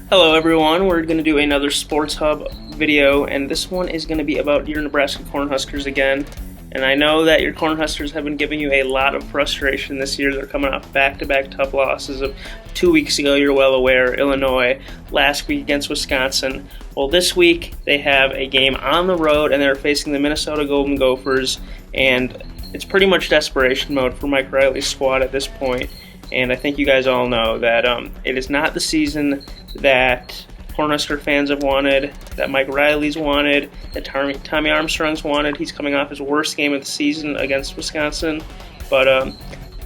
Hello everyone, we're going to do another Sports Hub video, and this one is going to be about your Nebraska Cornhuskers again. And I know that your Cornhuskers have been giving you a lot of frustration this year. They're coming off back-to-back tough losses of 2 weeks ago, you're well aware, Illinois, last week against Wisconsin. Well, this week they have a game on the road, and they're facing the Minnesota Gophers, and it's pretty much desperation mode for Mike Riley's squad at this point. And I think you guys all know that it is not the season that Cornhusker fans have wanted, that Mike Riley's wanted, that Tommy Armstrong's wanted. He's coming off his worst game of the season against Wisconsin. But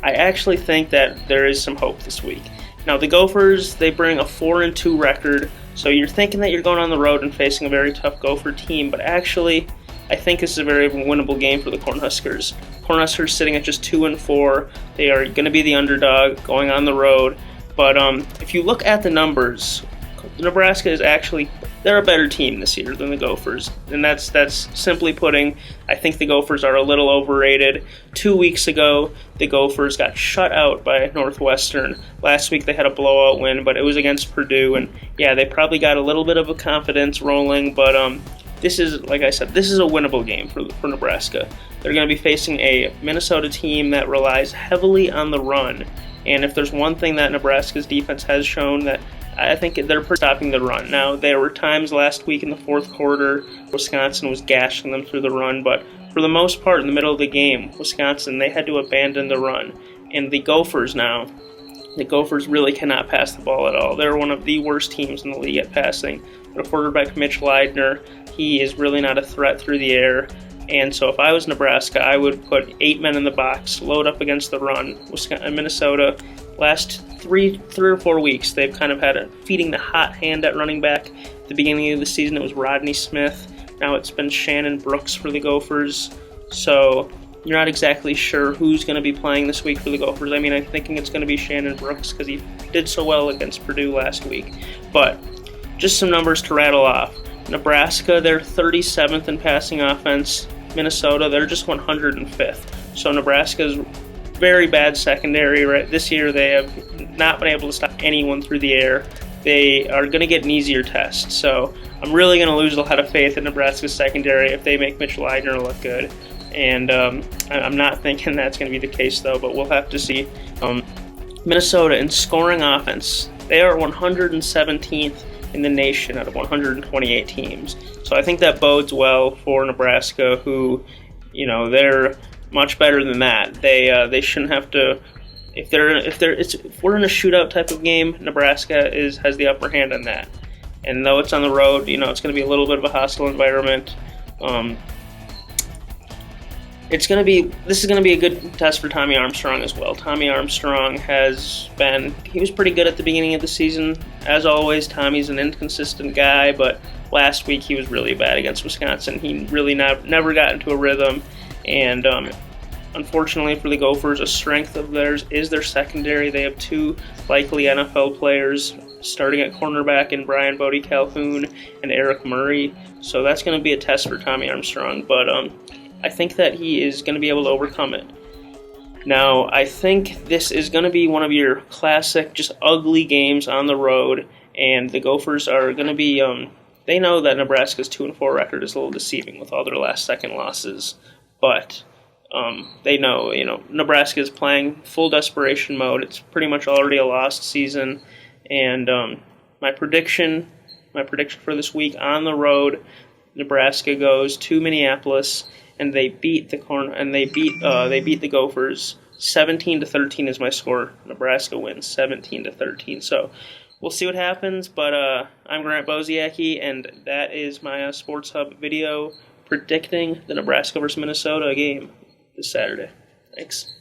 I actually think that there is some hope this week. Now, the Gophers, they bring a 4-2 record, so you're thinking that you're going on the road and facing a very tough Gopher team, but actually, I think this is a very winnable game for the Cornhuskers. Cornhuskers sitting at just 2-4. They are going to be the underdog going on the road. But if you look at the numbers, Nebraska is they're a better team this year than the Gophers. And that's simply putting, I think the Gophers are a little overrated. 2 weeks ago, the Gophers got shut out by Northwestern. Last week they had a blowout win, but it was against Purdue. And yeah, they probably got a little bit of a confidence rolling, but this is, like I said, this is a winnable game for Nebraska. They're going to be facing a Minnesota team that relies heavily on the run. And if there's one thing that Nebraska's defense has shown, that I think they're stopping the run. Now, there were times last week in the fourth quarter Wisconsin was gashing them through the run, but for the most part in the middle of the game, Wisconsin, they had to abandon the run. And the Gophers really cannot pass the ball at all. They're one of the worst teams in the league at passing. But quarterback Mitch Leidner, he is really not a threat through the air. And so if I was Nebraska, I would put 8 men in the box, load up against the run. Minnesota, last three or 4 weeks, they've kind of had feeding the hot hand at running back. At the beginning of the season, it was Rodney Smith. Now it's been Shannon Brooks for the Gophers. So you're not exactly sure who's going to be playing this week for the Gophers. I mean, I'm thinking it's going to be Shannon Brooks because he did so well against Purdue last week. But just some numbers to rattle off. Nebraska, they're 37th in passing offense. Minnesota, they're just 105th. So Nebraska's very bad secondary. Right this year, they have not been able to stop anyone through the air. They are going to get an easier test. So I'm really going to lose a lot of faith in Nebraska's secondary if they make Mitch Leidner look good. And I'm not thinking that's going to be the case, though, but we'll have to see. Minnesota, in scoring offense, they are 117th in the nation out of 128 teams. So I think that bodes well for Nebraska, who, they're much better than that. They shouldn't have to. If we're in a shootout type of game, Nebraska has the upper hand on that. And though it's on the road, it's going to be a little bit of a hostile environment. This is going to be a good test for Tommy Armstrong as well. Tommy Armstrong he was pretty good at the beginning of the season. As always, Tommy's an inconsistent guy, but last week he was really bad against Wisconsin. He really never got into a rhythm, and unfortunately for the Gophers, a strength of theirs is their secondary. They have 2 likely NFL players starting at cornerback in Brian Bodie Calhoun and Eric Murray, so that's going to be a test for Tommy Armstrong, but I think that he is going to be able to overcome it. Now, I think this is going to be one of your classic, just ugly games on the road, and the Gophers are going to be, they know that Nebraska's 2-4 record is a little deceiving with all their last-second losses, but they know, Nebraska is playing full desperation mode. It's pretty much already a lost season, and my prediction for this week on the road, Nebraska goes to Minneapolis, and they beat the Gophers. 17-13 is my score. Nebraska wins 17-13. So we'll see what happens. But I'm Grant Bosiacki, and that is my Sports Hub video predicting the Nebraska versus Minnesota game this Saturday. Thanks.